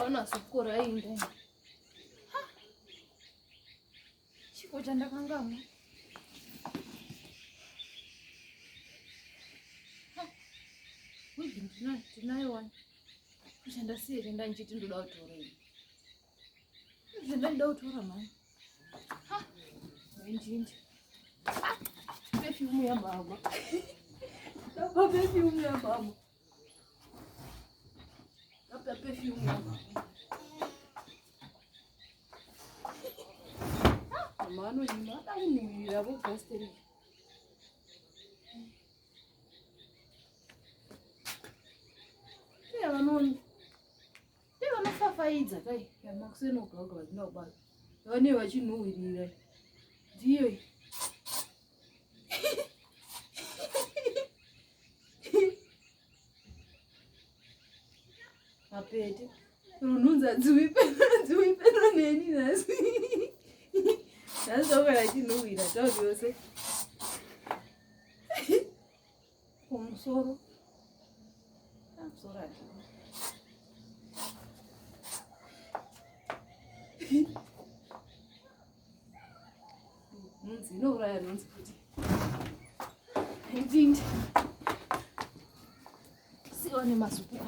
Hauna sukura hii ndani. Chiko cha ndakangamu. Wewe tunayo wana. Kushanda siri ndani chiti ndo dawa tora. Ndani dawa tora mama. Njinji. Perfume ya mama. Dawa perfume ya mama. Dawa perfume ya mama. Mano ni mata ni rabo pasteri. Teva nofafaidza kai yamakuseno gaga vazvinobata vane vachinuhwirira ndiyo mapete rununza dziwipeno neni nasi nazokana chinuhwira tavyose kumusoro Sorry. No, I don't put it. See, only must put